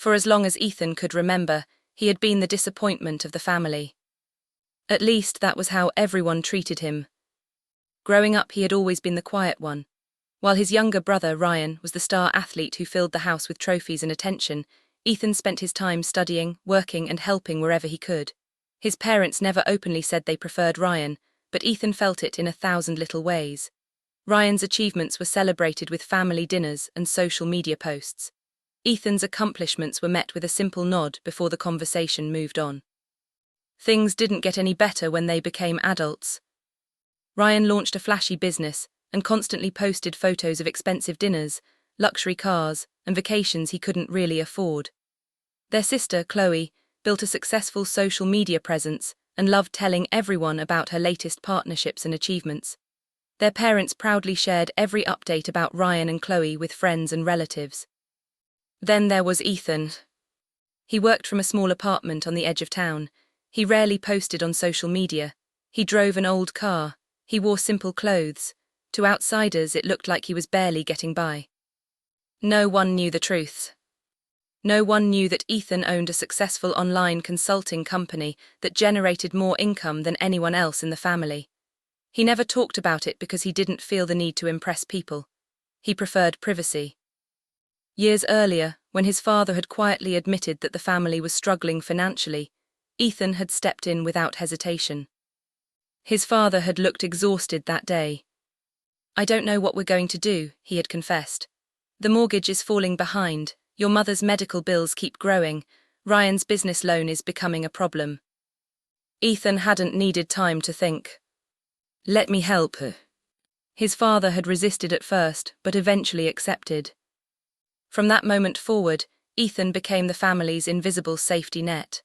For as long as Ethan could remember, he had been the disappointment of the family. At least that was how everyone treated him. Growing up, he had always been the quiet one. While his younger brother, Ryan, was the star athlete who filled the house with trophies and attention, Ethan spent his time studying, working, and helping wherever he could. His parents never openly said they preferred Ryan, but Ethan felt it in 1,000 little ways. Ryan's achievements were celebrated with family dinners and social media posts. Ethan's accomplishments were met with a simple nod before the conversation moved on. Things didn't get any better when they became adults. Ryan launched a flashy business and constantly posted photos of expensive dinners, luxury cars, and vacations he couldn't really afford. Their sister, Chloe, built a successful social media presence and loved telling everyone about her latest partnerships and achievements. Their parents proudly shared every update about Ryan and Chloe with friends and relatives. Then there was Ethan. He worked from a small apartment on the edge of town. He rarely posted on social media. He drove an old car. He wore simple clothes. To outsiders, it looked like he was barely getting by. No one knew the truth. No one knew that Ethan owned a successful online consulting company that generated more income than anyone else in the family. He never talked about it because he didn't feel the need to impress people. He preferred privacy. Years earlier, when his father had quietly admitted that the family was struggling financially, Ethan had stepped in without hesitation. His father had looked exhausted that day. "I don't know what we're going to do," he had confessed. "The mortgage is falling behind, your mother's medical bills keep growing, Ryan's business loan is becoming a problem." Ethan hadn't needed time to think. "Let me help her." His father had resisted at first, but eventually accepted. From that moment forward, Ethan became the family's invisible safety net.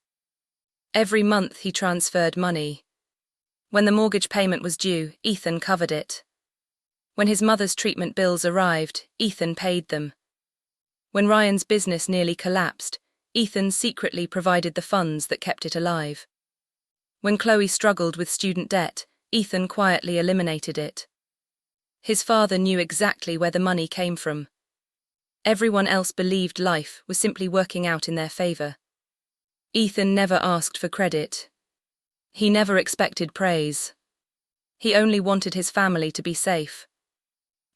Every month he transferred money. When the mortgage payment was due, Ethan covered it. When his mother's treatment bills arrived, Ethan paid them. When Ryan's business nearly collapsed, Ethan secretly provided the funds that kept it alive. When Chloe struggled with student debt, Ethan quietly eliminated it. His father knew exactly where the money came from. Everyone else believed life was simply working out in their favor. Ethan never asked for credit. He never expected praise. He only wanted his family to be safe.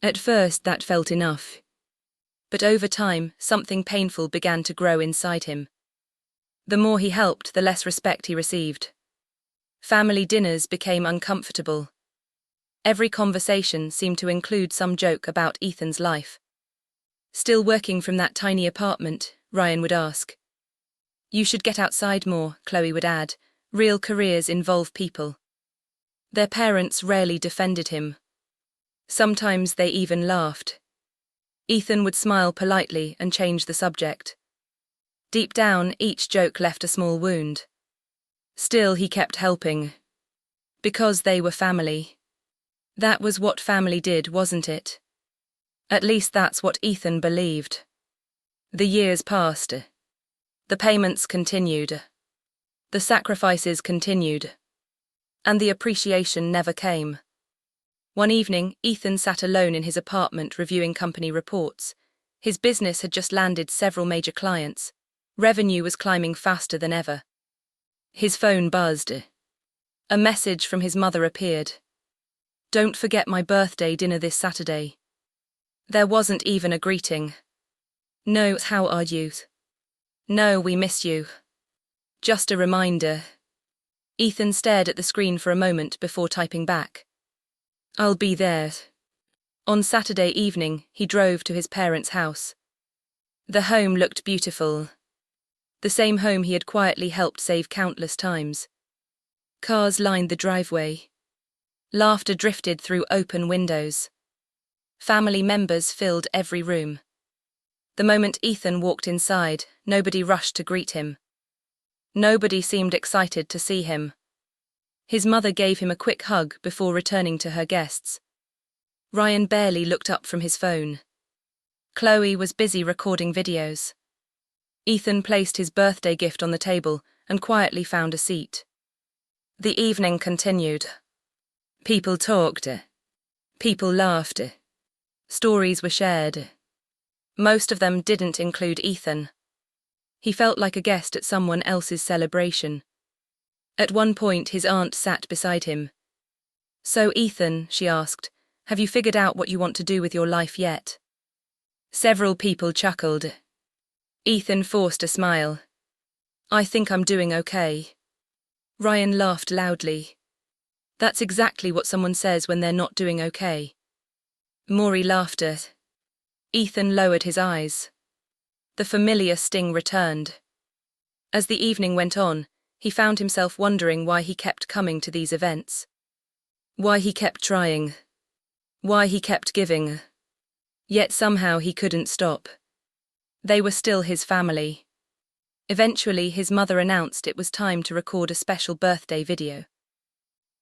At first, that felt enough. But over time, something painful began to grow inside him. The more he helped, the less respect he received. Family dinners became uncomfortable. Every conversation seemed to include some joke about Ethan's life. Still working from that tiny apartment, Ryan would ask. "You should get outside more," Chloe would add. "Real careers involve people." Their parents rarely defended him. Sometimes they even laughed. Ethan would smile politely and change the subject. Deep down, each joke left a small wound. Still, he kept helping. Because they were family. That was what family did, wasn't it? At least that's what Ethan believed. The years passed. The payments continued. The sacrifices continued. And the appreciation never came. One evening, Ethan sat alone in his apartment reviewing company reports. His business had just landed several major clients. Revenue was climbing faster than ever. His phone buzzed. A message from his mother appeared. "Don't forget my birthday dinner this Saturday." There wasn't even a greeting. "No, how are you?" "No, we miss you." Just a reminder. Ethan stared at the screen for a moment before typing back. "I'll be there." On Saturday evening, he drove to his parents' house. The home looked beautiful. The same home he had quietly helped save countless times. Cars lined the driveway. Laughter drifted through open windows. Family members filled every room. The moment Ethan walked inside, nobody rushed to greet him. Nobody seemed excited to see him. His mother gave him a quick hug before returning to her guests. Ryan barely looked up from his phone. Chloe was busy recording videos. Ethan placed his birthday gift on the table and quietly found a seat. The evening continued. People talked. People laughed. Stories were shared. Most of them didn't include Ethan. He felt like a guest at someone else's celebration. At one point, his aunt sat beside him. "So, Ethan," she asked, "have you figured out what you want to do with your life yet?" Several people chuckled. Ethan forced a smile. "I think I'm doing okay." Ryan laughed loudly. "That's exactly what someone says when they're not doing okay." Maury laughed. Ethan lowered his eyes. The familiar sting returned. As the evening went on, he found himself wondering why he kept coming to these events. Why he kept trying. Why he kept giving. Yet somehow he couldn't stop. They were still his family. Eventually, his mother announced it was time to record a special birthday video.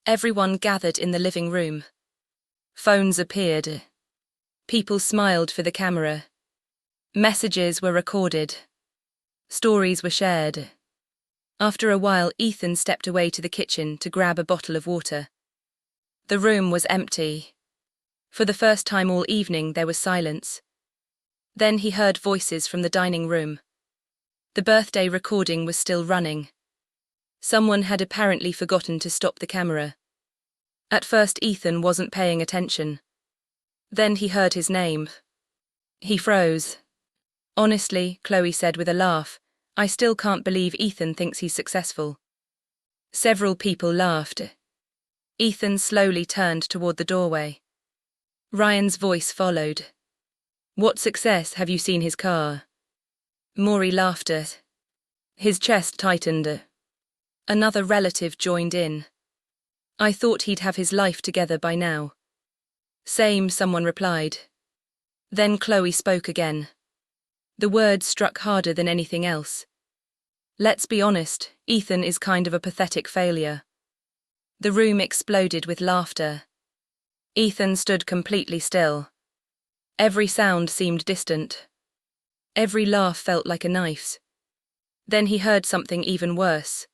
Everyone gathered in the living room. Phones appeared. People smiled for the camera. Messages were recorded. Stories were shared. After a while, Ethan stepped away to the kitchen to grab a bottle of water. The room was empty. For the first time all evening, there was silence. Then he heard voices from the dining room. The birthday recording was still running. Someone had apparently forgotten to stop the camera. At first, Ethan wasn't paying attention. Then he heard his name. He froze. "Honestly," Chloe said with a laugh, "I still can't believe Ethan thinks he's successful." Several people laughed. Ethan slowly turned toward the doorway. Ryan's voice followed. "What success? Have you seen his car?" Maury laughed. His chest tightened. Another relative joined in. "I thought he'd have his life together by now." "Same," someone replied. Then Chloe spoke again. The words struck harder than anything else. "Let's be honest, Ethan is kind of a pathetic failure." The room exploded with laughter. Ethan stood completely still. Every sound seemed distant. Every laugh felt like a knife's. Then he heard something even worse.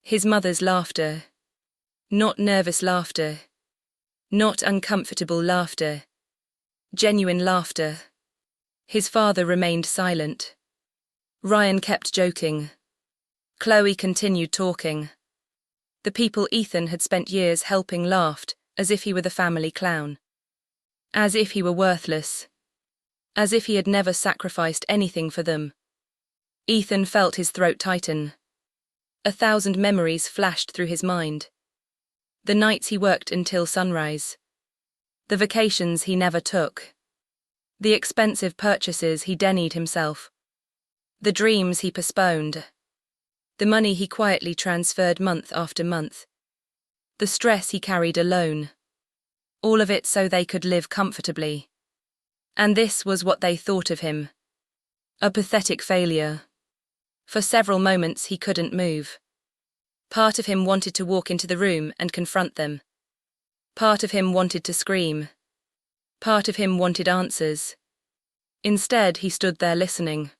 His mother's laughter. Not nervous laughter. Not uncomfortable laughter. Genuine laughter. His father remained silent. Ryan kept joking. Chloe continued talking. The people Ethan had spent years helping laughed, as if he were the family clown. As if he were worthless. As if he had never sacrificed anything for them. Ethan felt his throat tighten. 1,000 memories flashed through his mind. The nights he worked until sunrise. The vacations he never took. The expensive purchases he denied himself. The dreams he postponed. The money he quietly transferred month after month. The stress he carried alone. All of it so they could live comfortably. And this was what they thought of him. A pathetic failure. For several moments he couldn't move. Part of him wanted to walk into the room and confront them. Part of him wanted to scream. Part of him wanted answers. Instead, he stood there listening.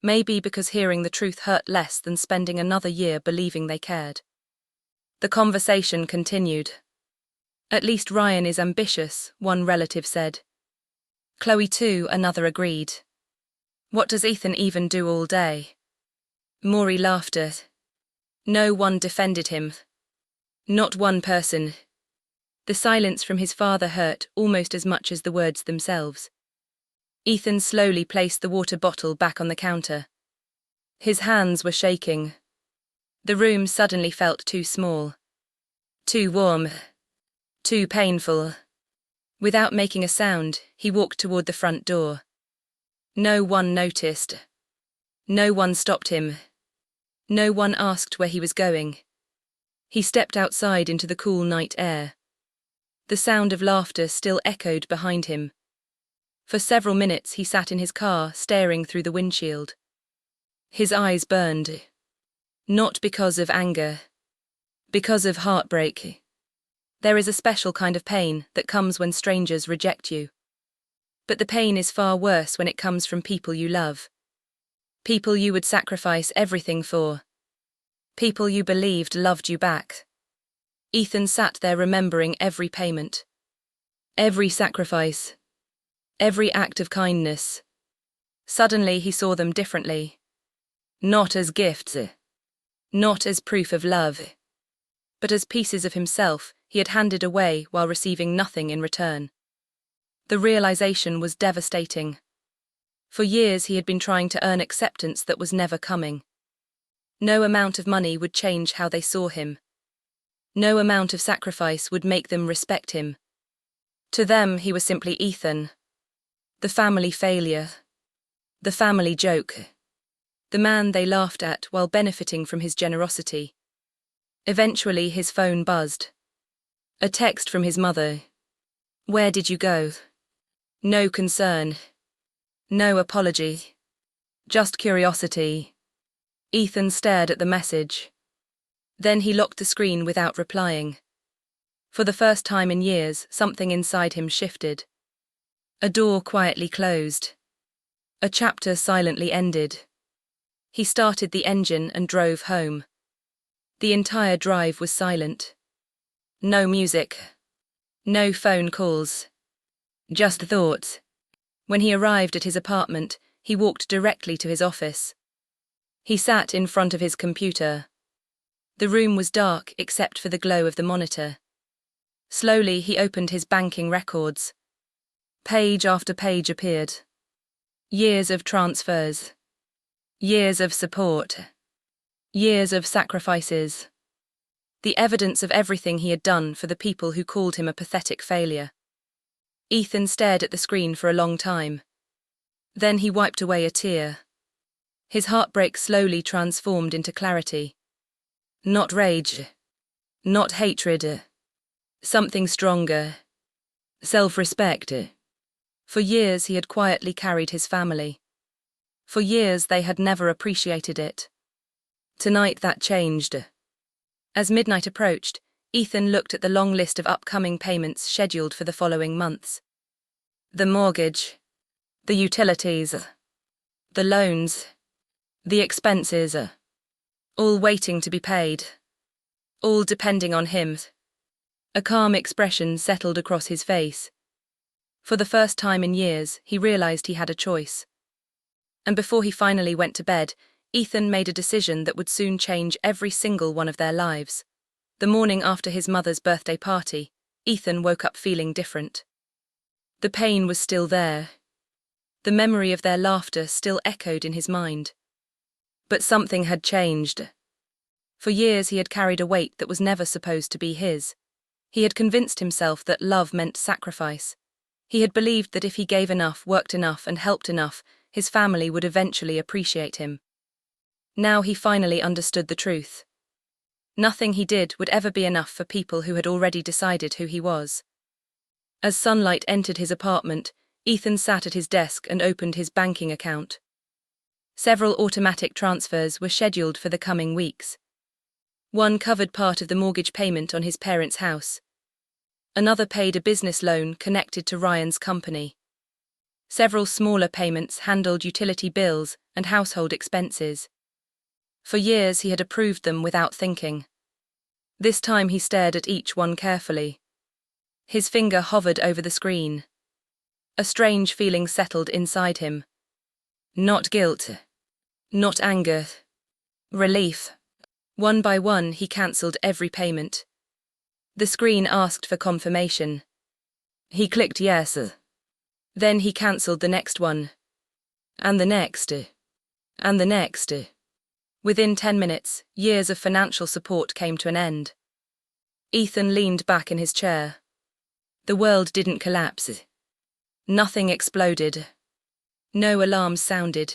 Maybe because hearing the truth hurt less than spending another year believing they cared. The conversation continued. "At least Ryan is ambitious," one relative said. "Chloe too," another agreed. "What does Ethan even do all day?" Maury laughed. No one defended him. Not one person. The silence from his father hurt almost as much as the words themselves. Ethan slowly placed the water bottle back on the counter. His hands were shaking. The room suddenly felt too small. Too warm. Too painful. Without making a sound, he walked toward the front door. No one noticed. No one stopped him. No one asked where he was going. He stepped outside into the cool night air. The sound of laughter still echoed behind him. For several minutes he sat in his car, staring through the windshield. His eyes burned. Not because of anger. Because of heartbreak. There is a special kind of pain that comes when strangers reject you. But the pain is far worse when it comes from people you love. People you would sacrifice everything for. People you believed loved you back. Ethan sat there remembering every payment. Every sacrifice. Every act of kindness. Suddenly he saw them differently. Not as gifts, not as proof of love, but as pieces of himself he had handed away while receiving nothing in return. The realization was devastating. For years he had been trying to earn acceptance that was never coming. No amount of money would change how they saw him. No amount of sacrifice would make them respect him. To them, he was simply Ethan. The family failure. The family joke. The man they laughed at while benefiting from his generosity. Eventually, his phone buzzed. A text from his mother. "Where did you go?" No concern. No apology. Just curiosity. Ethan stared at the message. Then he locked the screen without replying. For the first time in years, something inside him shifted. A door quietly closed. A chapter silently ended. He started the engine and drove home. The entire drive was silent. No music. No phone calls. Just thoughts. When he arrived at his apartment, he walked directly to his office. He sat in front of his computer. The room was dark except for the glow of the monitor. Slowly, he opened his banking records. Page after page appeared. Years of transfers. Years of support. Years of sacrifices. The evidence of everything he had done for the people who called him a pathetic failure. Ethan stared at the screen for a long time. Then he wiped away a tear. His heartbreak slowly transformed into clarity. Not rage. Not hatred. Something stronger. Self-respect. For years he had quietly carried his family. For years they had never appreciated it. Tonight that changed. As midnight approached, Ethan looked at the long list of upcoming payments scheduled for the following months. The mortgage. The utilities. The loans. The expenses. All waiting to be paid. All depending on him. A calm expression settled across his face. For the first time in years, he realized he had a choice. And before he finally went to bed, Ethan made a decision that would soon change every single one of their lives. The morning after his mother's birthday party, Ethan woke up feeling different. The pain was still there. The memory of their laughter still echoed in his mind. But something had changed. For years he had carried a weight that was never supposed to be his. He had convinced himself that love meant sacrifice. He had believed that if he gave enough, worked enough, and helped enough, his family would eventually appreciate him. Now he finally understood the truth. Nothing he did would ever be enough for people who had already decided who he was. As sunlight entered his apartment, Ethan sat at his desk and opened his banking account. Several automatic transfers were scheduled for the coming weeks. One covered part of the mortgage payment on his parents' house. Another paid a business loan connected to Ryan's company. Several smaller payments handled utility bills and household expenses. For years he had approved them without thinking. This time he stared at each one carefully. His finger hovered over the screen. A strange feeling settled inside him. Not guilt. Not anger. Relief. One by one he cancelled every payment. The screen asked for confirmation. He clicked yes. Then he cancelled the next one. And the next. And the next. Within 10 minutes, years of financial support came to an end. Ethan leaned back in his chair. The world didn't collapse. Nothing exploded. No alarms sounded.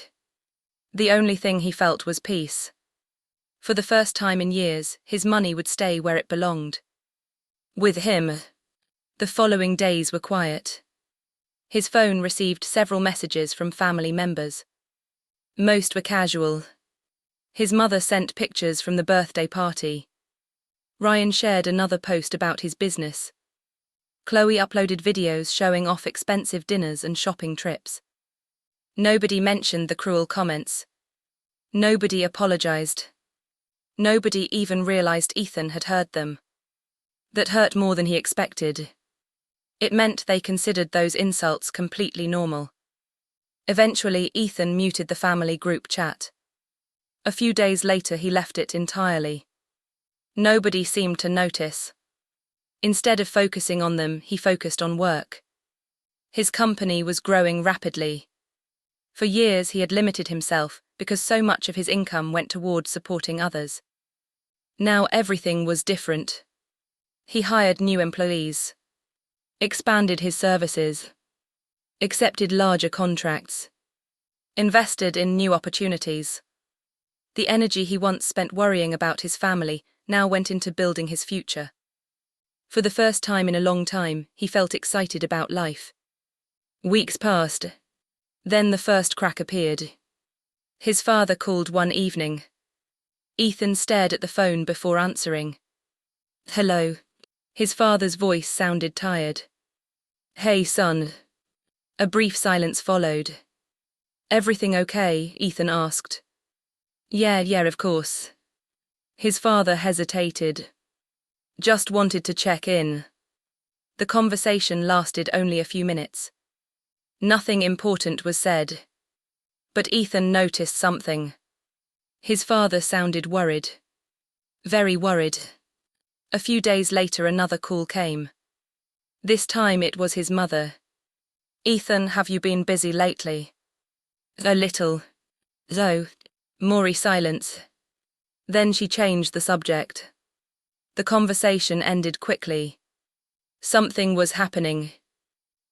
The only thing he felt was peace. For the first time in years, his money would stay where it belonged. With him. The following days were quiet. His phone received several messages from family members. Most were casual. His mother sent pictures from the birthday party. Ryan shared another post about his business. Chloe uploaded videos showing off expensive dinners and shopping trips. Nobody mentioned the cruel comments. Nobody apologized. Nobody even realized Ethan had heard them. That hurt more than he expected. It meant they considered those insults completely normal. Eventually, Ethan muted the family group chat. A few days later he left it entirely. Nobody seemed to notice. Instead of focusing on them, he focused on work. His company was growing rapidly. For years he had limited himself because so much of his income went towards supporting others. Now everything was different. He hired new employees, expanded his services, accepted larger contracts, invested in new opportunities. The energy he once spent worrying about his family now went into building his future. For the first time in a long time, he felt excited about life. Weeks passed. Then the first crack appeared. His father called one evening. Ethan stared at the phone before answering. "Hello." His father's voice sounded tired. "Hey, son." A brief silence followed. "Everything okay?" Ethan asked. Yeah, of course." His father hesitated. "Just wanted to check in." The conversation lasted only a few minutes. Nothing important was said. But Ethan noticed something. His father sounded worried. Very worried. A few days later another call came. This time it was his mother. "Ethan, have you been busy lately?" "A little." "Though." More silence. Then she changed the subject. The conversation ended quickly. Something was happening.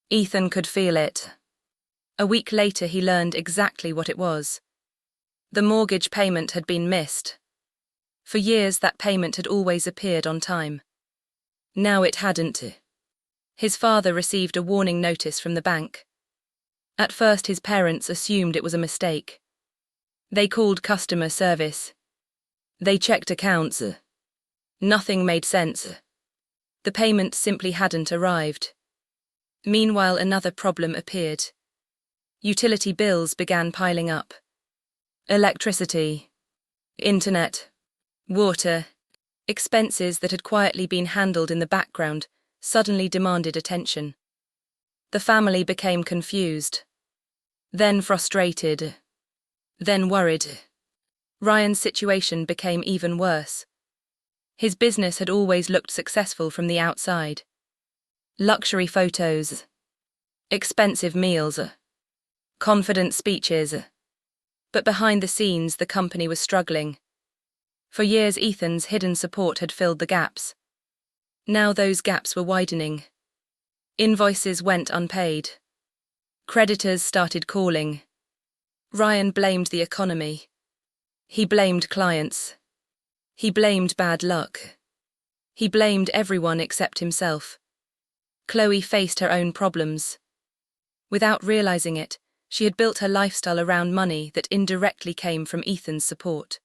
Ethan could feel it. A week later he learned exactly what it was. The mortgage payment had been missed. For years that payment had always appeared on time. Now it hadn't. His father received a warning notice from the bank. At first his parents assumed it was a mistake. They called customer service. They checked accounts. Nothing made sense. The payment simply hadn't arrived. Meanwhile, another problem appeared. Utility bills began piling up. Electricity, internet, water, expenses that had quietly been handled in the background suddenly demanded attention. The family became confused, then frustrated, then worried. Ryan's situation became even worse. His business had always looked successful from the outside. Luxury photos, expensive meals, confident speeches. But behind the scenes, the company was struggling. For years, Ethan's hidden support had filled the gaps. Now those gaps were widening. Invoices went unpaid. Creditors started calling. Ryan blamed the economy. He blamed clients. He blamed bad luck. He blamed everyone except himself. Chloe faced her own problems. Without realizing it, she had built her lifestyle around money that indirectly came from Ethan's support.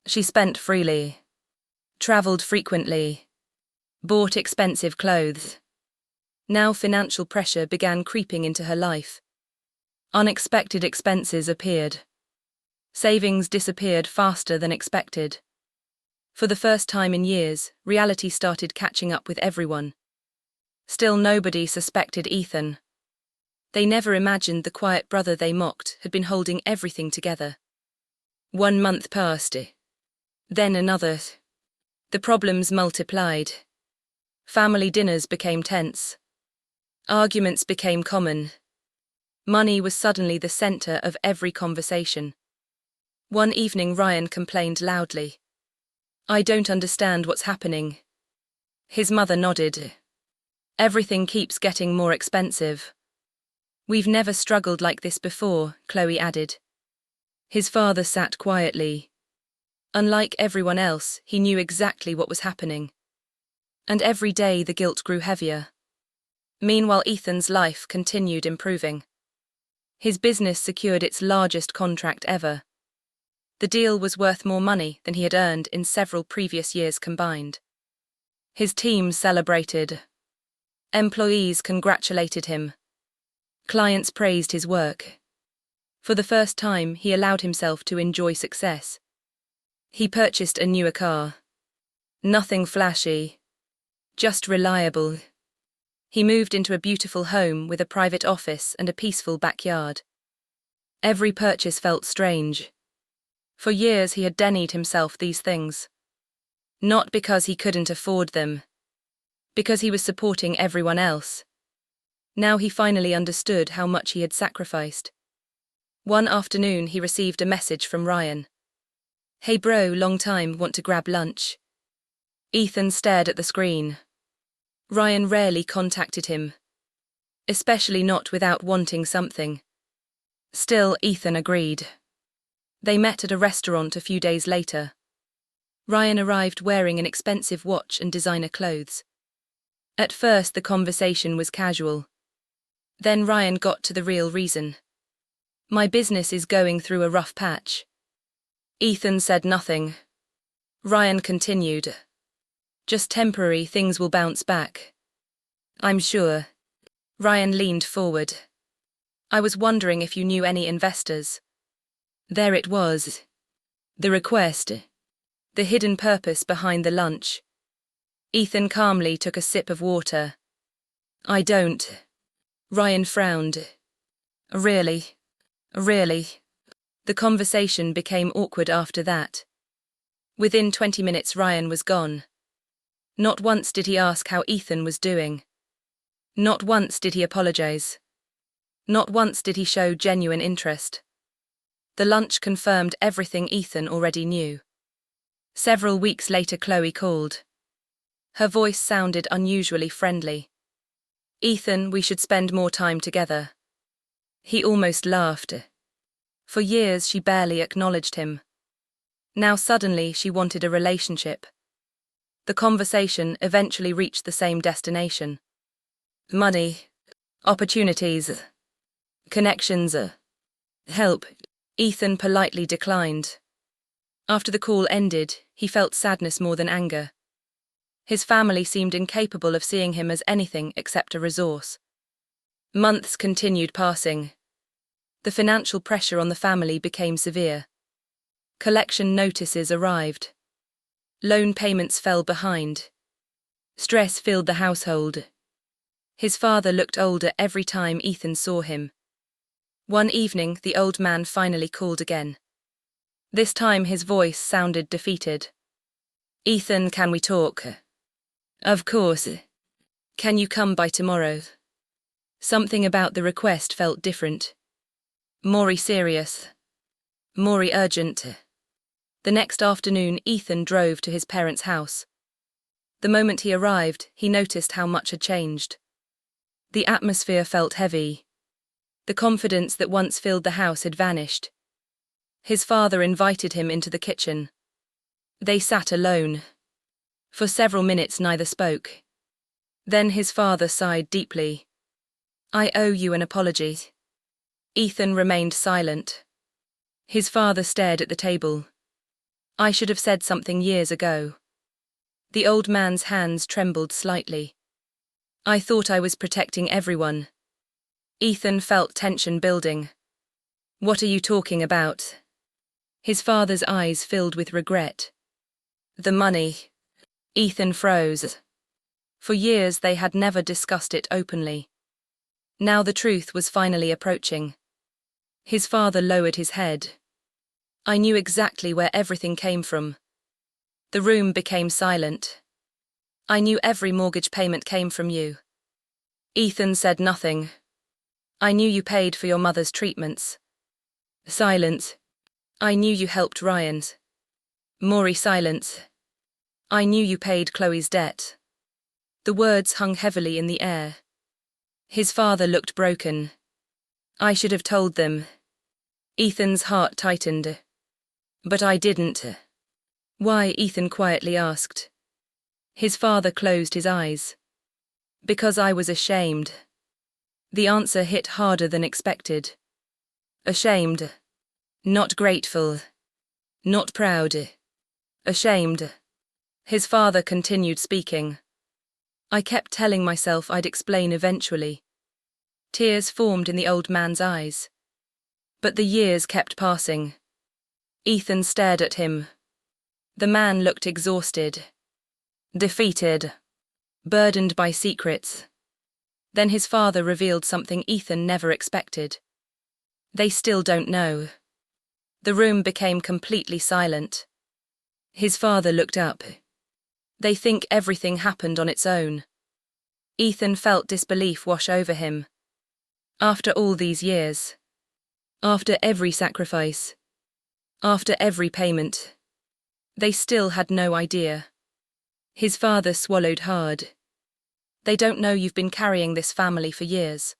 She spent freely, traveled frequently, bought expensive clothes. Now financial pressure began creeping into her life. Unexpected expenses appeared. Savings disappeared faster than expected. For the first time in years, reality started catching up with everyone. Still nobody suspected Ethan. They never imagined the quiet brother they mocked had been holding everything together. 1 month passed. Then another. The problems multiplied. Family dinners became tense. Arguments became common. Money was suddenly the center of every conversation. One evening Ryan complained loudly. "I don't understand what's happening." His mother nodded. "Everything keeps getting more expensive." "We've never struggled like this before," Chloe added. His father sat quietly. Unlike everyone else, he knew exactly what was happening. And every day the guilt grew heavier. Meanwhile, Ethan's life continued improving. His business secured its largest contract ever. The deal was worth more money than he had earned in several previous years combined. His team celebrated. Employees congratulated him. Clients praised his work. For the first time, he allowed himself to enjoy success. He purchased a newer car. Nothing flashy, just reliable. He moved into a beautiful home with a private office and a peaceful backyard. Every purchase felt strange. For years he had denied himself these things. Not because he couldn't afford them. Because he was supporting everyone else. Now he finally understood how much he had sacrificed. One afternoon he received a message from Ryan. "Hey bro, long time, want to grab lunch?" Ethan stared at the screen. Ryan rarely contacted him. Especially not without wanting something. Still, Ethan agreed. They met at a restaurant a few days later. Ryan arrived wearing an expensive watch and designer clothes. At first the conversation was casual. Then Ryan got to the real reason. "My business is going through a rough patch." Ethan said nothing. Ryan continued. "Just temporary, things will bounce back." "I'm sure." Ryan leaned forward. "I was wondering if you knew any investors." There it was. The request. The hidden purpose behind the lunch. Ethan calmly took a sip of water. "I don't." Ryan frowned. Really? Really?" The conversation became awkward after that. Within 20 minutes Ryan was gone. Not once did he ask how Ethan was doing. Not once did he apologize. Not once did he show genuine interest. The lunch confirmed everything Ethan already knew. Several weeks later Chloe called. Her voice sounded unusually friendly. "Ethan, we should spend more time together." He almost laughed. For years she barely acknowledged him. Now suddenly she wanted a relationship. The conversation eventually reached the same destination. Money. Opportunities. Connections. Help. Ethan politely declined. After the call ended, he felt sadness more than anger. His family seemed incapable of seeing him as anything except a resource. Months continued passing. The financial pressure on the family became severe. Collection notices arrived. Loan payments fell behind. Stress filled the household. His father looked older every time Ethan saw him. One evening, the old man finally called again. This time his voice sounded defeated. "Ethan, can we talk?" "Of course. Can you come by tomorrow?" Something about the request felt different. More serious. More urgent. The next afternoon, Ethan drove to his parents' house. The moment he arrived, he noticed how much had changed. The atmosphere felt heavy. The confidence that once filled the house had vanished. His father invited him into the kitchen. They sat alone. For several minutes neither spoke. Then his father sighed deeply. "I owe you an apology." Ethan remained silent. His father stared at the table. "I should have said something years ago." The old man's hands trembled slightly. "I thought I was protecting everyone." Ethan felt tension building. "What are you talking about?" His father's eyes filled with regret. "The money." Ethan froze. For years they had never discussed it openly. Now the truth was finally approaching. His father lowered his head. "I knew exactly where everything came from." The room became silent. "I knew every mortgage payment came from you." Ethan said nothing. "I knew you paid for your mother's treatments." Silence. "I knew you helped Ryan's." Maury silence. "I knew you paid Chloe's debt." The words hung heavily in the air. His father looked broken. "I should have told them." Ethan's heart tightened. "But I didn't." "Why?" Ethan quietly asked. His father closed his eyes. "Because I was ashamed." The answer hit harder than expected. Ashamed. Not grateful. Not proud. Ashamed. His father continued speaking. "I kept telling myself I'd explain eventually." Tears formed in the old man's eyes. But the years kept passing. Ethan stared at him. The man looked exhausted. Defeated. Burdened by secrets. Then his father revealed something Ethan never expected. "They still don't know." The room became completely silent. His father looked up. They think everything happened on its own. Ethan felt disbelief wash over him. After all these years. After every sacrifice. After every payment. They still had no idea. His father swallowed hard. They don't know you've been carrying this family for years.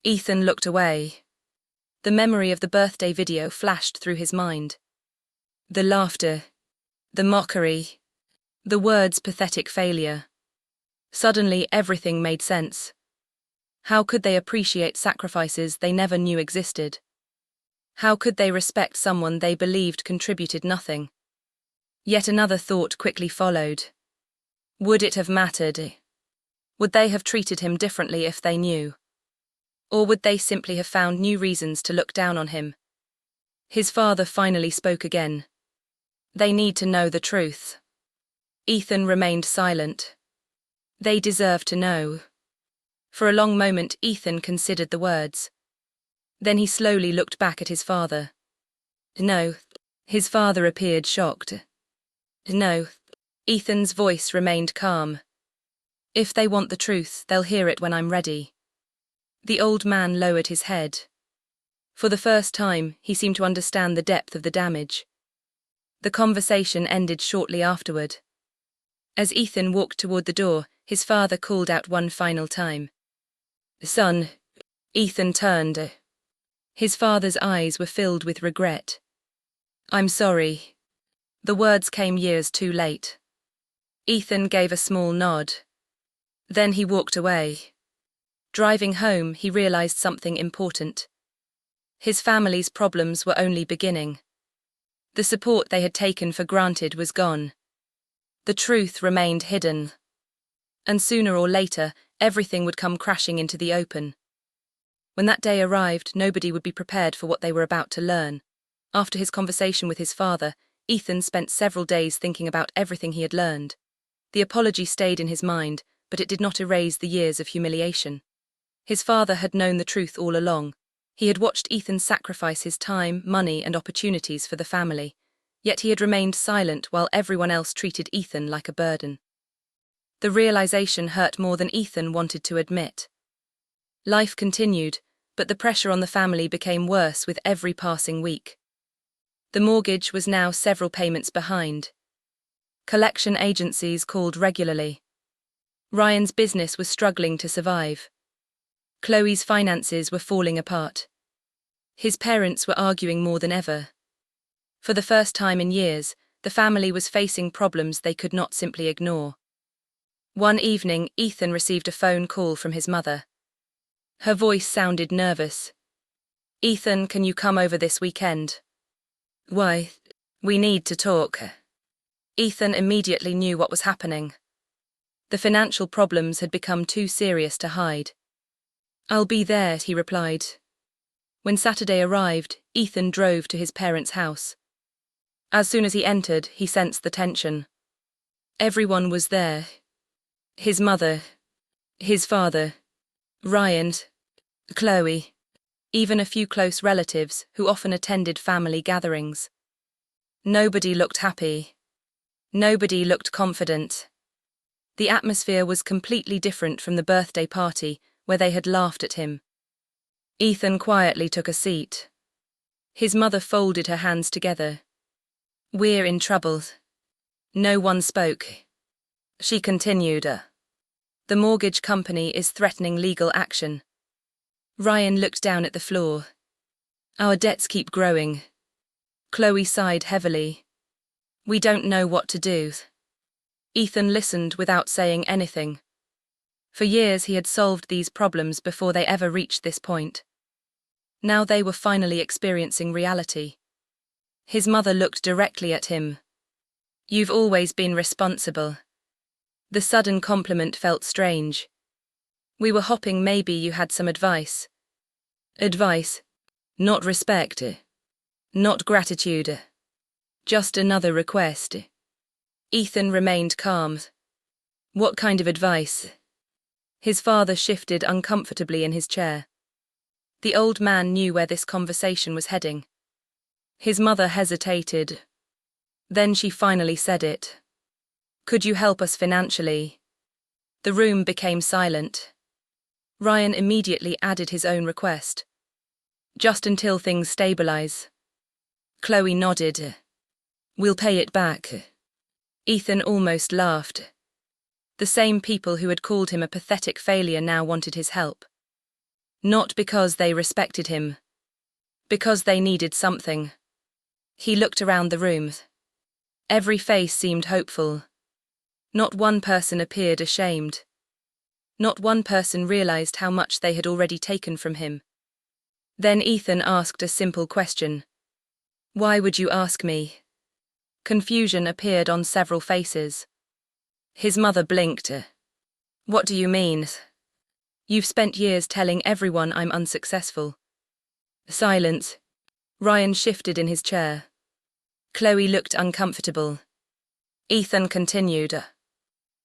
Ethan looked away. The memory of the birthday video flashed through his mind. The laughter. The mockery. The words pathetic failure. Suddenly everything made sense. How could they appreciate sacrifices they never knew existed? How could they respect someone they believed contributed nothing? Yet another thought quickly followed. Would it have mattered? Would they have treated him differently if they knew? Or would they simply have found new reasons to look down on him? His father finally spoke again. They need to know the truth. Ethan remained silent. They deserve to know. For a long moment Ethan considered the words. Then he slowly looked back at his father. No. His father appeared shocked. No. Ethan's voice remained calm. If they want the truth, they'll hear it when I'm ready. The old man lowered his head. For the first time, he seemed to understand the depth of the damage. The conversation ended shortly afterward. As Ethan walked toward the door, his father called out one final time. Son. Ethan turned. His father's eyes were filled with regret. I'm sorry. The words came years too late. Ethan gave a small nod. Then he walked away. Driving home, he realized something important. His family's problems were only beginning. The support they had taken for granted was gone. The truth remained hidden. And sooner or later, everything would come crashing into the open. When that day arrived, nobody would be prepared for what they were about to learn. After his conversation with his father, Ethan spent several days thinking about everything he had learned. The apology stayed in his mind, but it did not erase the years of humiliation. His father had known the truth all along. He had watched Ethan sacrifice his time, money, and opportunities for the family, yet he had remained silent while everyone else treated Ethan like a burden. The realization hurt more than Ethan wanted to admit. Life continued, but the pressure on the family became worse with every passing week. The mortgage was now several payments behind. Collection agencies called regularly. Ryan's business was struggling to survive. Chloe's finances were falling apart. His parents were arguing more than ever. For the first time in years, the family was facing problems they could not simply ignore. One evening, Ethan received a phone call from his mother. Her voice sounded nervous. Ethan, can you come over this weekend? Why? We need to talk. Ethan immediately knew what was happening. The financial problems had become too serious to hide. I'll be there, he replied. When Saturday arrived, Ethan drove to his parents' house. As soon as he entered, he sensed the tension. Everyone was there. His mother, his father, Ryan, Chloe, even a few close relatives who often attended family gatherings. Nobody looked happy. Nobody looked confident. The atmosphere was completely different from the birthday party where they had laughed at him. Ethan quietly took a seat. His mother folded her hands together. We're in trouble. No one spoke. She continued. The mortgage company is threatening legal action. Ryan looked down at the floor. Our debts keep growing. Chloe sighed heavily. We don't know what to do. Ethan listened without saying anything. For years he had solved these problems before they ever reached this point. Now they were finally experiencing reality. His mother looked directly at him. You've always been responsible. The sudden compliment felt strange. We were hoping maybe you had some advice. Advice? Not respect. Not gratitude. Just another request. Ethan remained calm. What kind of advice? His father shifted uncomfortably in his chair. The old man knew where this conversation was heading. His mother hesitated. Then she finally said it. Could you help us financially? The room became silent. Ryan immediately added his own request. Just until things stabilize. Chloe nodded. We'll pay it back. Ethan almost laughed. The same people who had called him a pathetic failure now wanted his help. Not because they respected him. Because they needed something. He looked around the room. Every face seemed hopeful. Not one person appeared ashamed. Not one person realized how much they had already taken from him. Then Ethan asked a simple question. Why would you ask me? Confusion appeared on several faces. His mother blinked. What do you mean? You've spent years telling everyone I'm unsuccessful. Silence. Ryan shifted in his chair. Chloe looked uncomfortable. Ethan continued.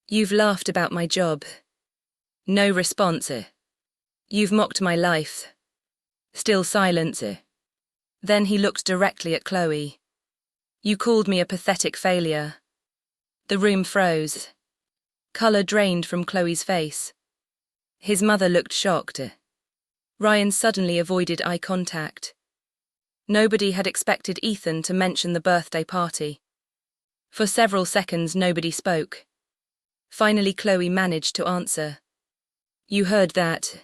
You've laughed about my job. No response. You've mocked my life. Still silence. Then he looked directly at Chloe. You called me a pathetic failure. The room froze. Color drained from Chloe's face. His mother looked shocked. Ryan suddenly avoided eye contact. Nobody had expected Ethan to mention the birthday party. For several seconds nobody spoke. Finally Chloe managed to answer. You heard that?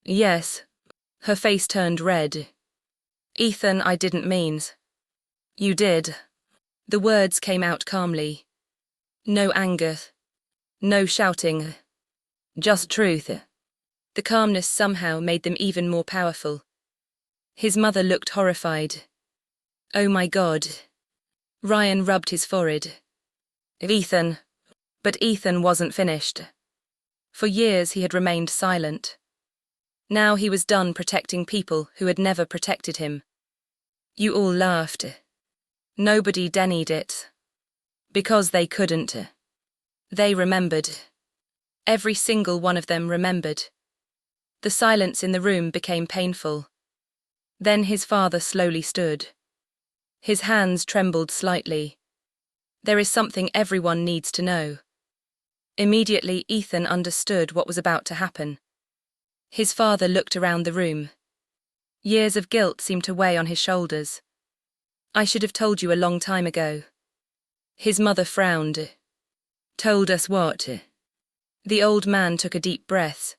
Yes. Her face turned red. Ethan, I didn't mean. You did. The words came out calmly. No anger. No shouting. Just truth. The calmness somehow made them even more powerful. His mother looked horrified. Oh my God. Ryan rubbed his forehead. Ethan. But Ethan wasn't finished. For years he had remained silent. Now he was done protecting people who had never protected him. You all laughed. Nobody denied it. Because they couldn't. They remembered. Every single one of them remembered. The silence in the room became painful. Then his father slowly stood. His hands trembled slightly. There is something everyone needs to know. Immediately Ethan understood what was about to happen. His father looked around the room. Years of guilt seemed to weigh on his shoulders. I should have told you a long time ago. His mother frowned. Told us what? The old man took a deep breath.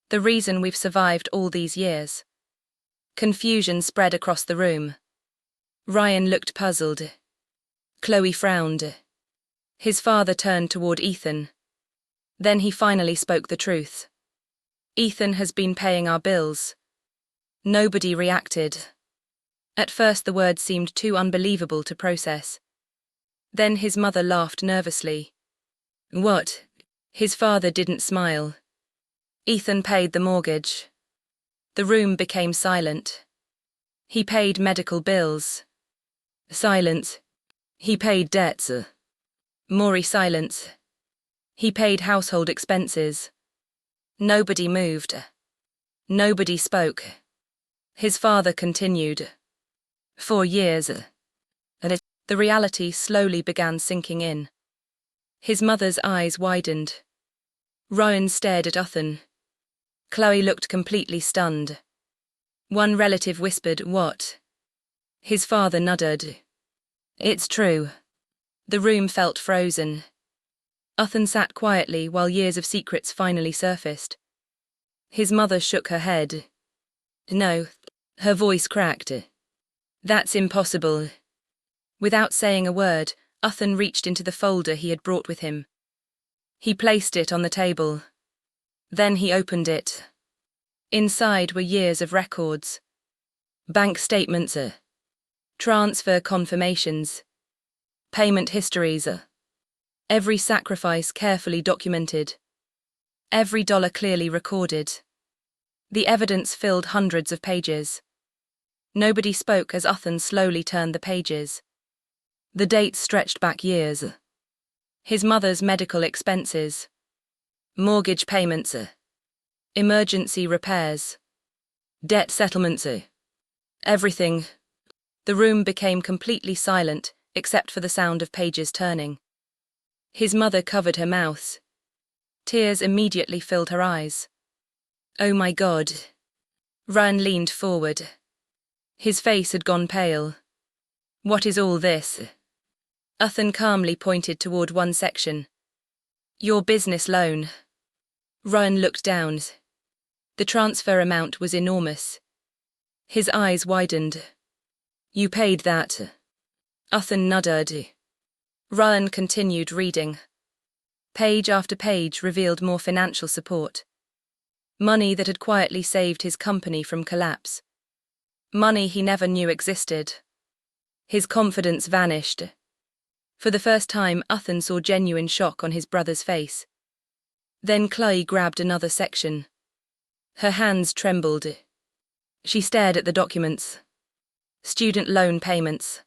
The reason we've survived all these years. Confusion spread across the room. Ryan looked puzzled. Chloe frowned. His father turned toward Ethan. Then he finally spoke the truth. Ethan has been paying our bills. Nobody reacted. At first the words seemed too unbelievable to process. Then his mother laughed nervously. What? His father didn't smile. Ethan paid the mortgage. The room became silent. He paid medical bills. Silence. He paid debts. More silence. He paid household expenses. Nobody moved. Nobody spoke. His father continued. 4 years. And the reality slowly began sinking in. His mother's eyes widened. Ryan stared at Ethan. Chloe looked completely stunned. One relative whispered, What? His father nodded. It's true. The room felt frozen. Ethan sat quietly while years of secrets finally surfaced. His mother shook her head. No. Her voice cracked. That's impossible. Without saying a word, Ethan reached into the folder he had brought with him. He placed it on the table. Then he opened it. Inside were years of records. Bank statements, transfer confirmations, payment histories, every sacrifice carefully documented, every dollar clearly recorded. The evidence filled hundreds of pages. Nobody spoke as Ethan slowly turned the pages. The dates stretched back years. His mother's medical expenses, mortgage payments, emergency repairs, debt settlements, everything. The room became completely silent, except for the sound of pages turning. His mother covered her mouth. Tears immediately filled her eyes. "Oh my God." Ryan leaned forward. His face had gone pale. "What is all this?" Uthan calmly pointed toward one section. "Your business loan." Ryan looked down. The transfer amount was enormous. His eyes widened. "You paid that?" Uthan nodded. Ryan continued reading. Page after page revealed more financial support. Money that had quietly saved his company from collapse. Money he never knew existed. His confidence vanished. For the first time, Uthan saw genuine shock on his brother's face. Then Chloe grabbed another section. Her hands trembled. She stared at the documents. Student loan payments.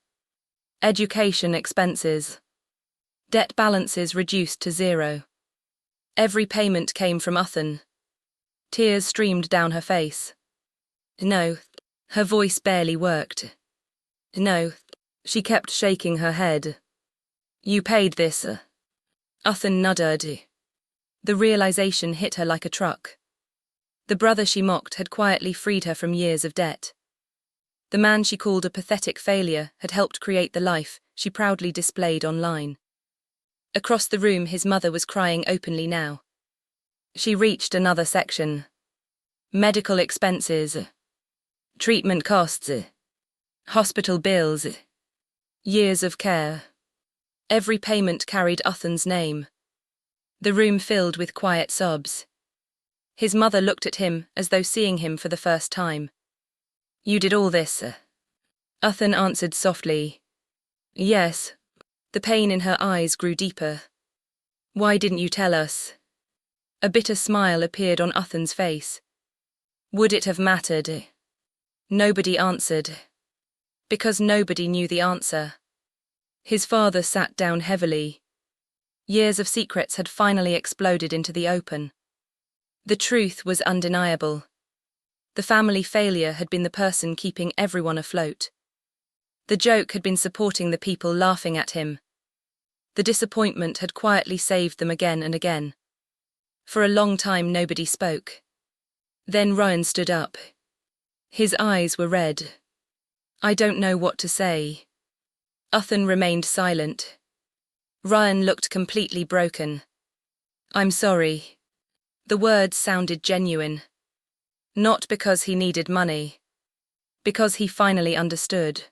Education expenses. Debt balances reduced to zero. Every payment came from Uthan. Tears streamed down her face. "No." Her voice barely worked. "No." She kept shaking her head. "You paid this." Uthan nodded. The realization hit her like a truck. The brother she mocked had quietly freed her from years of debt. The man she called a pathetic failure had helped create the life she proudly displayed online. Across the room, his mother was crying openly now. She reached another section. Medical expenses. Treatment costs. Hospital bills. Years of care. Every payment carried Uthan's name. The room filled with quiet sobs. His mother looked at him as though seeing him for the first time. "You did all this?" Uthan answered softly. "Yes." The pain in her eyes grew deeper. "Why didn't you tell us?" A bitter smile appeared on Uthan's face. Would it have mattered? Nobody answered. Because nobody knew the answer. His father sat down heavily. Years of secrets had finally exploded into the open. The truth was undeniable. The family failure had been the person keeping everyone afloat. The joke had been supporting the people laughing at him. The disappointment had quietly saved them again and again. For a long time nobody spoke. Then Ryan stood up. His eyes were red. "I don't know what to say." Uthan remained silent. Ryan looked completely broken. "I'm sorry." The words sounded genuine. Not because he needed money. Because he finally understood.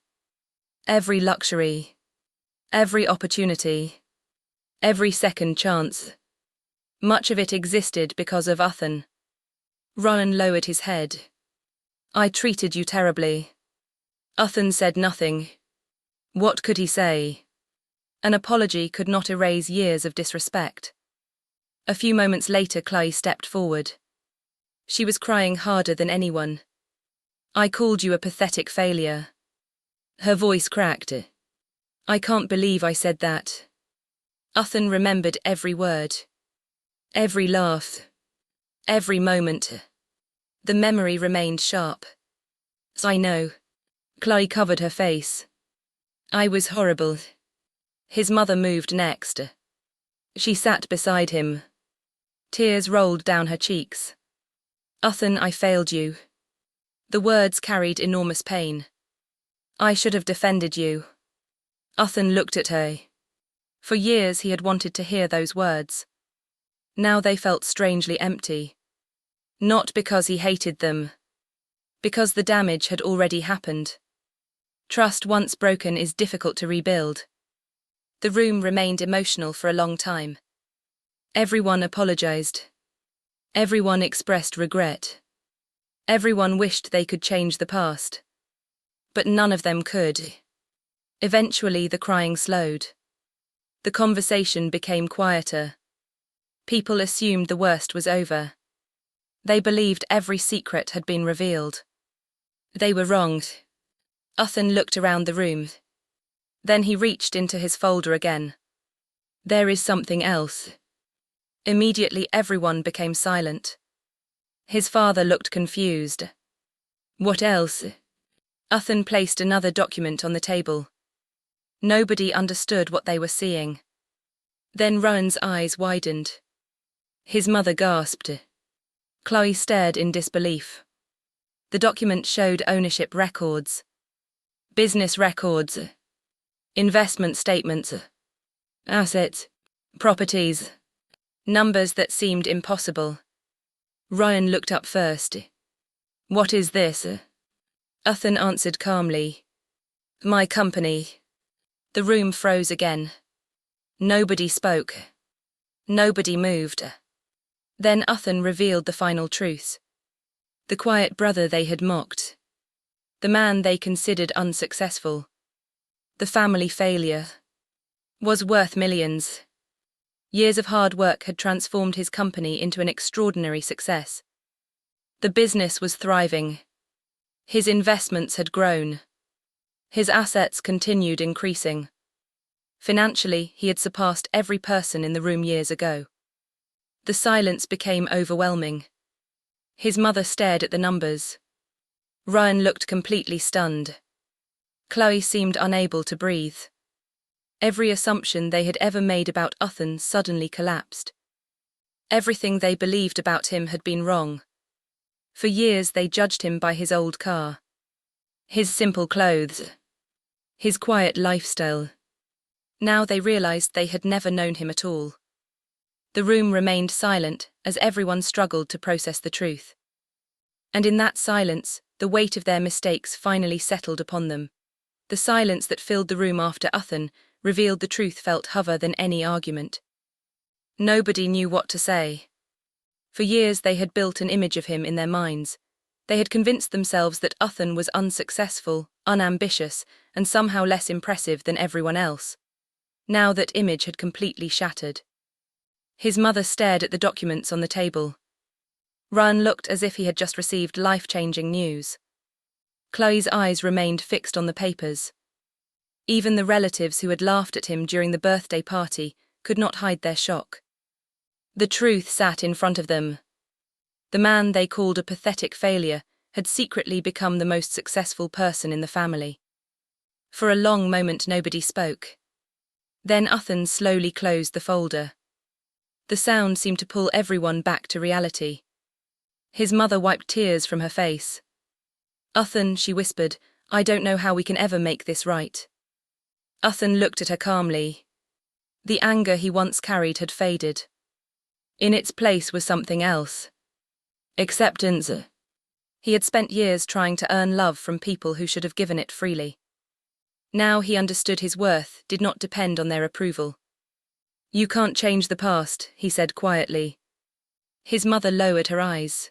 Every luxury. Every opportunity. Every second chance. Much of it existed because of Uthan. Ryan lowered his head. "I treated you terribly." Uthan said nothing. What could he say? An apology could not erase years of disrespect. A few moments later, Chloe stepped forward. She was crying harder than anyone. "I called you a pathetic failure." Her voice cracked. "I can't believe I said that." Uthan remembered every word. Every laugh. Every moment. The memory remained sharp. "I know." Chloe covered her face. "I was horrible." His mother moved next. She sat beside him. Tears rolled down her cheeks. "Uthan, I failed you." The words carried enormous pain. "I should have defended you." Uthan looked at her. For years he had wanted to hear those words. Now they felt strangely empty. Not because he hated them. Because the damage had already happened. Trust once broken is difficult to rebuild. The room remained emotional for a long time. Everyone apologized. Everyone expressed regret. Everyone wished they could change the past. But none of them could. Eventually the crying slowed. The conversation became quieter. People assumed the worst was over. They believed every secret had been revealed. They were wrong. Uthan looked around the room. Then he reached into his folder again. "There is something else." Immediately everyone became silent. His father looked confused. "What else?" Uthan placed another document on the table. Nobody understood what they were seeing. Then Rowan's eyes widened. His mother gasped. Chloe stared in disbelief. The document showed ownership records, business records, investment statements, assets, properties, numbers that seemed impossible. Rowan looked up first. "What is this?" Uthan answered calmly. "My company." The room froze again. Nobody spoke. Nobody moved. Then Uthan revealed the final truths. The quiet brother they had mocked. The man they considered unsuccessful. The family failure. Was worth millions. Years of hard work had transformed his company into an extraordinary success. The business was thriving. His investments had grown. His assets continued increasing. Financially, he had surpassed every person in the room years ago. The silence became overwhelming. His mother stared at the numbers. Rowan looked completely stunned. Chloe seemed unable to breathe. Every assumption they had ever made about Uthan suddenly collapsed. Everything they believed about him had been wrong. For years they judged him by his old car, his simple clothes, his quiet lifestyle. Now they realized they had never known him at all. The room remained silent as everyone struggled to process the truth. And in that silence, the weight of their mistakes finally settled upon them. The silence that filled the room after Uthan revealed the truth felt heavier than any argument. Nobody knew what to say. For years they had built an image of him in their minds. They had convinced themselves that Uthan was unsuccessful, unambitious, and somehow less impressive than everyone else. Now that image had completely shattered. His mother stared at the documents on the table. Rowan looked as if he had just received life-changing news. Chloe's eyes remained fixed on the papers. Even the relatives who had laughed at him during the birthday party could not hide their shock. The truth sat in front of them. The man they called a pathetic failure had secretly become the most successful person in the family. For a long moment nobody spoke. Then Uthan slowly closed the folder. The sound seemed to pull everyone back to reality. His mother wiped tears from her face. "Uthan," she whispered, "I don't know how we can ever make this right." Uthan looked at her calmly. The anger he once carried had faded. In its place was something else. Acceptance. He had spent years trying to earn love from people who should have given it freely. Now he understood his worth did not depend on their approval. "You can't change the past," he said quietly. His mother lowered her eyes.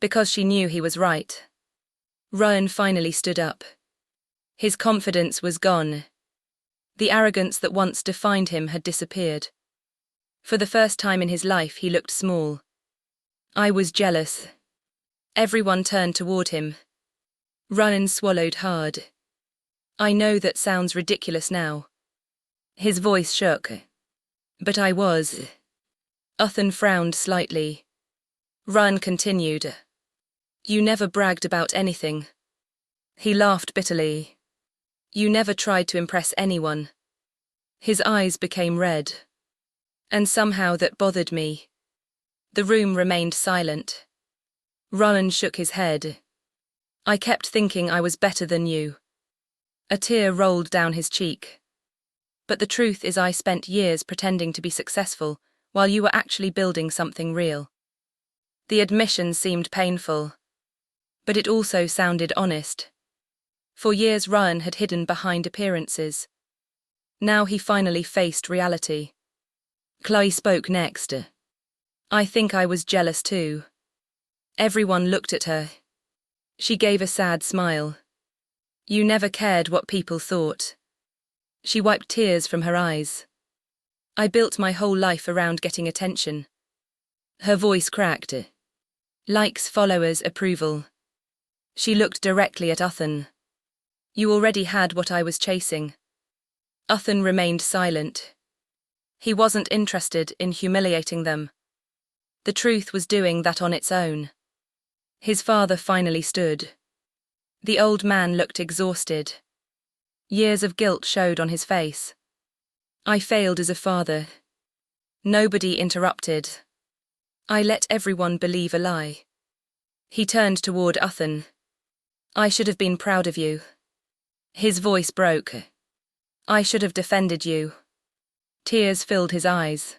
Because she knew he was right. Rowan finally stood up. His confidence was gone. The arrogance that once defined him had disappeared. For the first time in his life he looked small. "I was jealous." Everyone turned toward him. Rowan swallowed hard. "I know that sounds ridiculous now." His voice shook. "But I was." Uthan frowned slightly. Rowan continued. "You never bragged about anything." He laughed bitterly. "You never tried to impress anyone." His eyes became red. "And somehow that bothered me." The room remained silent. Rowan shook his head. "I kept thinking I was better than you." A tear rolled down his cheek. "But the truth is I spent years pretending to be successful while you were actually building something real." The admission seemed painful. But it also sounded honest. For years Rowan had hidden behind appearances. Now he finally faced reality. Chloe spoke next. "I think I was jealous too." Everyone looked at her. She gave a sad smile. "You never cared what people thought." She wiped tears from her eyes. "I built my whole life around getting attention." Her voice cracked. "Likes, followers, approval." She looked directly at Uthan. "You already had what I was chasing." Uthan remained silent. He wasn't interested in humiliating them. The truth was doing that on its own. His father finally stood. The old man looked exhausted. Years of guilt showed on his face. I failed as a father. Nobody interrupted. I let everyone believe a lie. He turned toward Uthan. I should have been proud of you. His voice broke. I should have defended you. Tears filled his eyes.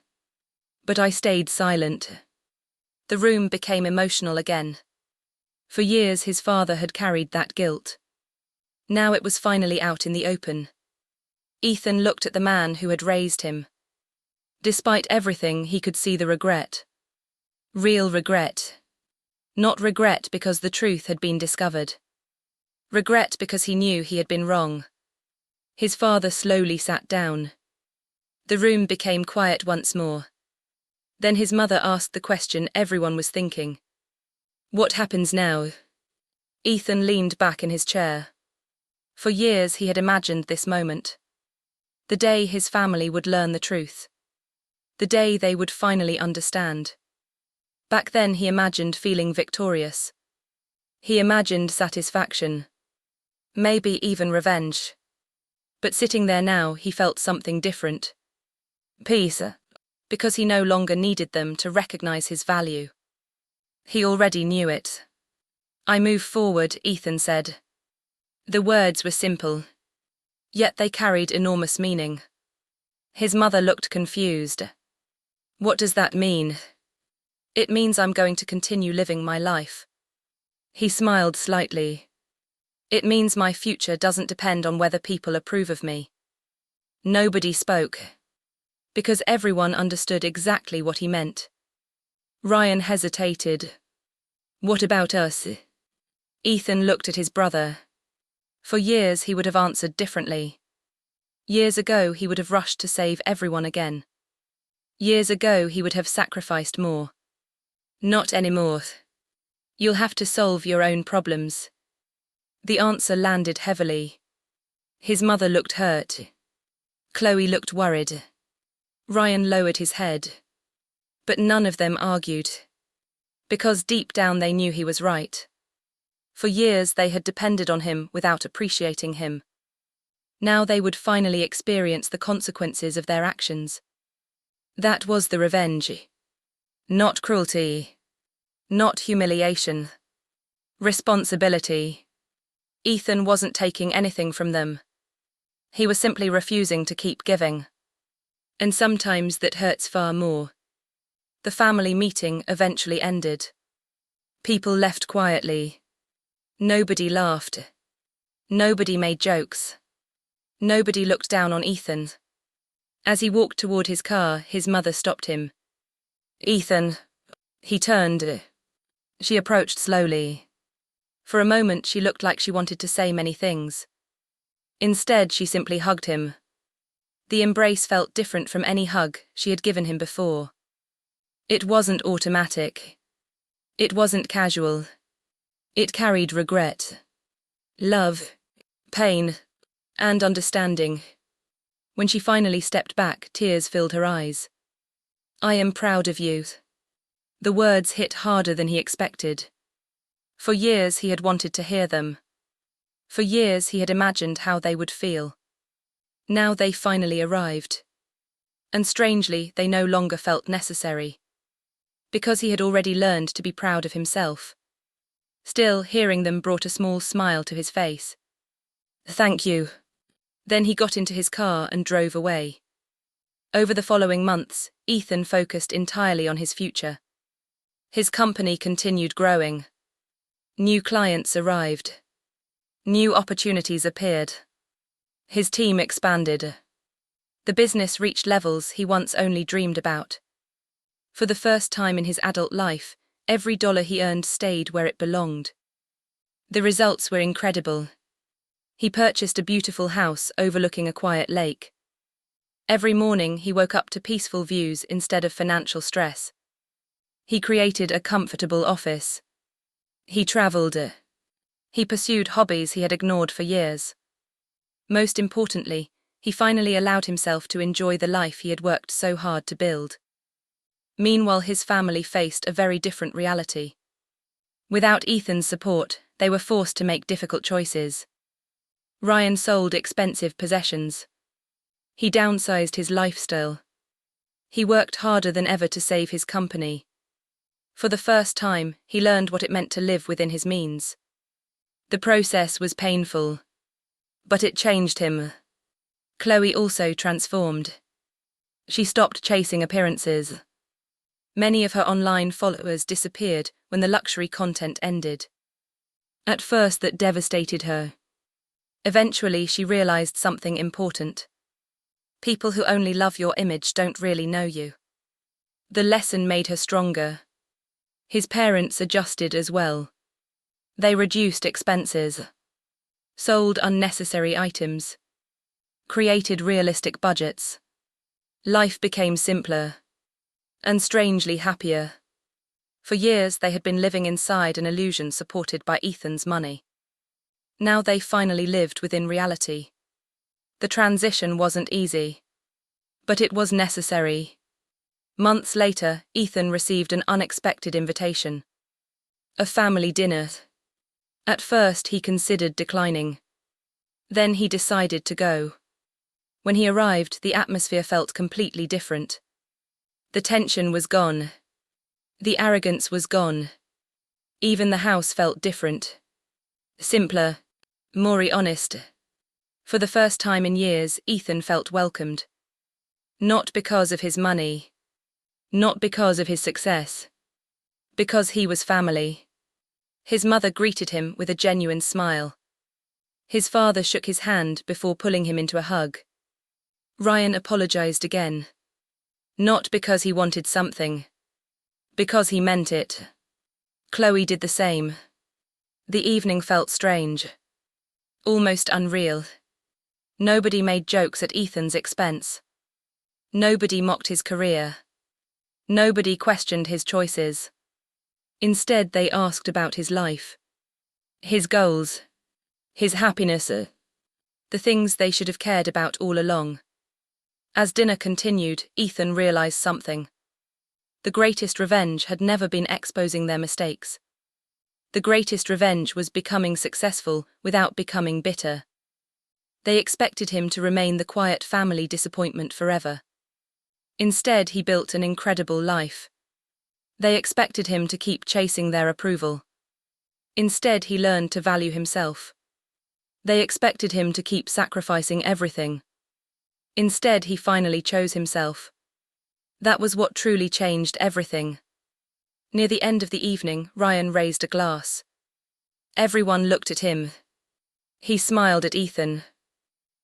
But I stayed silent. The room became emotional again. For years his father had carried that guilt. Now it was finally out in the open. Ethan looked at the man who had raised him. Despite everything, he could see the regret. Real regret. Not regret because the truth had been discovered. Regret because he knew he had been wrong. His father slowly sat down. The room became quiet once more. Then his mother asked the question everyone was thinking. What happens now? Ethan leaned back in his chair. For years he had imagined this moment. The day his family would learn the truth. The day they would finally understand. Back then he imagined feeling victorious. He imagined satisfaction. Maybe even revenge. But sitting there now he felt something different. Peace. Because he no longer needed them to recognize his value. He already knew it. I move forward, Ethan said. The words were simple. Yet they carried enormous meaning. His mother looked confused. What does that mean? It means I'm going to continue living my life. He smiled slightly. It means my future doesn't depend on whether people approve of me. Nobody spoke. Because everyone understood exactly what he meant. Ryan hesitated. What about us? Ethan looked at his brother. For years he would have answered differently. Years ago he would have rushed to save everyone again. Years ago he would have sacrificed more. Not anymore. You'll have to solve your own problems. The answer landed heavily. His mother looked hurt. Chloe looked worried. Ryan lowered his head. But none of them argued. Because deep down they knew he was right. For years they had depended on him without appreciating him. Now they would finally experience the consequences of their actions. That was the revenge. Not cruelty. Not humiliation. Responsibility. Ethan wasn't taking anything from them. He was simply refusing to keep giving. And sometimes that hurts far more. The family meeting eventually ended. People left quietly. Nobody laughed. Nobody made jokes. Nobody looked down on Ethan. As he walked toward his car, his mother stopped him. Ethan. He turned. She approached slowly. For a moment she looked like she wanted to say many things. Instead she simply hugged him. The embrace felt different from any hug she had given him before. It wasn't automatic. It wasn't casual. It carried regret, love, pain, and understanding. When she finally stepped back, tears filled her eyes. I am proud of you. The words hit harder than he expected. For years he had wanted to hear them. For years he had imagined how they would feel. Now they finally arrived. And strangely, they no longer felt necessary. Because he had already learned to be proud of himself. Still, hearing them brought a small smile to his face. Thank you. Then he got into his car and drove away. Over the following months, Ethan focused entirely on his future. His company continued growing. New clients arrived. New opportunities appeared. His team expanded. The business reached levels he once only dreamed about. For the first time in his adult life, every dollar he earned stayed where it belonged. The results were incredible. He purchased a beautiful house overlooking a quiet lake. Every morning he woke up to peaceful views instead of financial stress. He created a comfortable office. He traveled. He pursued hobbies he had ignored for years. Most importantly, he finally allowed himself to enjoy the life he had worked so hard to build. Meanwhile, his family faced a very different reality. Without Ethan's support, they were forced to make difficult choices. Ryan sold expensive possessions. He downsized his lifestyle. He worked harder than ever to save his company. For the first time, he learned what it meant to live within his means. The process was painful, but it changed him. Chloe also transformed. She stopped chasing appearances. Many of her online followers disappeared when the luxury content ended. At first, that devastated her. Eventually, she realized something important. People who only love your image don't really know you. The lesson made her stronger. His parents adjusted as well. They reduced expenses, sold unnecessary items, created realistic budgets. Life became simpler, and strangely happier. For years, they had been living inside an illusion supported by Ethan's money. Now they finally lived within reality. The transition wasn't easy, but it was necessary. Months later, Ethan received an unexpected invitation. A family dinner. At first, he considered declining. Then he decided to go. When he arrived, the atmosphere felt completely different. The tension was gone. The arrogance was gone. Even the house felt different. Simpler, more honest. For the first time in years, Ethan felt welcomed. Not because of his money. Not because of his success. Because he was family. His mother greeted him with a genuine smile. His father shook his hand before pulling him into a hug. Ryan apologized again. Not because he wanted something. Because he meant it. Chloe did the same. The evening felt strange. Almost unreal. Nobody made jokes at Ethan's expense. Nobody mocked his career. Nobody questioned his choices. Instead, they asked about his life. His goals. His happiness. The things they should have cared about all along. As dinner continued, Ethan realized something. The greatest revenge had never been exposing their mistakes. The greatest revenge was becoming successful without becoming bitter. They expected him to remain the quiet family disappointment forever. Instead, he built an incredible life. They expected him to keep chasing their approval. Instead, he learned to value himself. They expected him to keep sacrificing everything. Instead, he finally chose himself. That was what truly changed everything. Near the end of the evening, Ryan raised a glass. Everyone looked at him. He smiled at Ethan.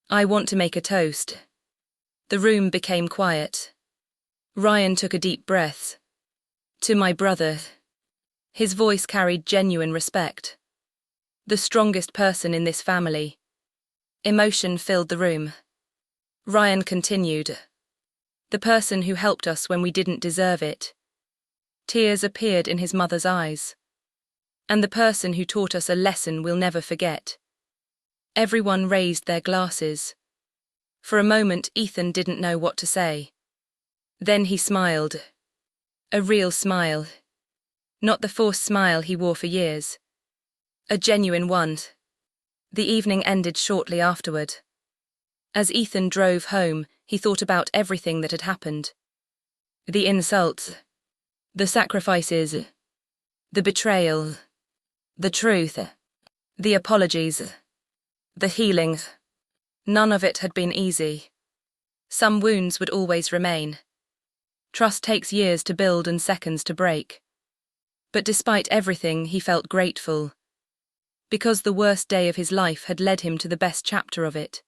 "I want to make a toast." The room became quiet. Ryan took a deep breath. "To my brother." His voice carried genuine respect. "The strongest person in this family." Emotion filled the room. Ryan continued. "The person who helped us when we didn't deserve it." Tears appeared in his mother's eyes. "And the person who taught us a lesson we'll never forget." Everyone raised their glasses. For a moment, Ethan didn't know what to say. Then he smiled. A real smile. Not the forced smile he wore for years. A genuine one. The evening ended shortly afterward. As Ethan drove home, he thought about everything that had happened. The insults. The sacrifices. The betrayal. The truth. The apologies. The healing. None of it had been easy. Some wounds would always remain. Trust takes years to build and seconds to break. But despite everything, he felt grateful. Because the worst day of his life had led him to the best chapter of it.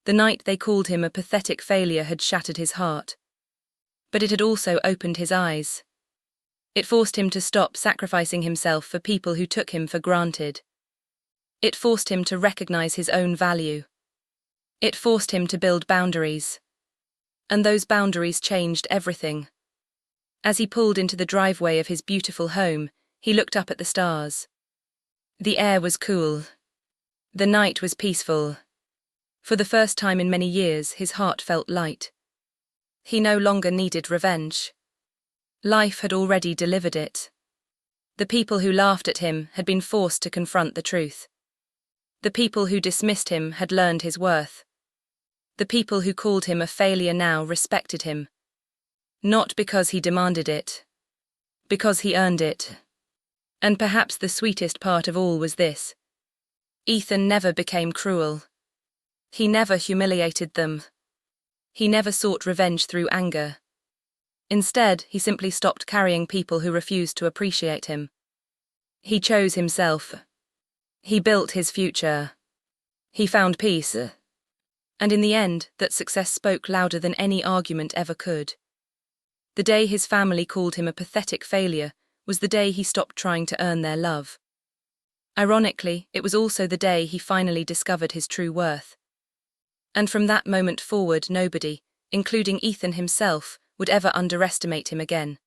The night they called him a pathetic failure had shattered his heart. But it had also opened his eyes. It forced him to stop sacrificing himself for people who took him for granted. It forced him to recognize his own value. It forced him to build boundaries. And those boundaries changed everything. As he pulled into the driveway of his beautiful home, he looked up at the stars. The air was cool. The night was peaceful. For the first time in many years, his heart felt light. He no longer needed revenge. Life had already delivered it. The people who laughed at him had been forced to confront the truth. The people who dismissed him had learned his worth. The people who called him a failure now respected him. Not because he demanded it, because he earned it. And perhaps the sweetest part of all was this: Ethan never became cruel. He never humiliated them. He never sought revenge through anger. Instead, he simply stopped carrying people who refused to appreciate him. He chose himself. He built his future. He found peace. And in the end, that success spoke louder than any argument ever could. The day his family called him a pathetic failure was the day he stopped trying to earn their love. Ironically, it was also the day he finally discovered his true worth. And from that moment forward, nobody, including Ethan himself, would ever underestimate him again.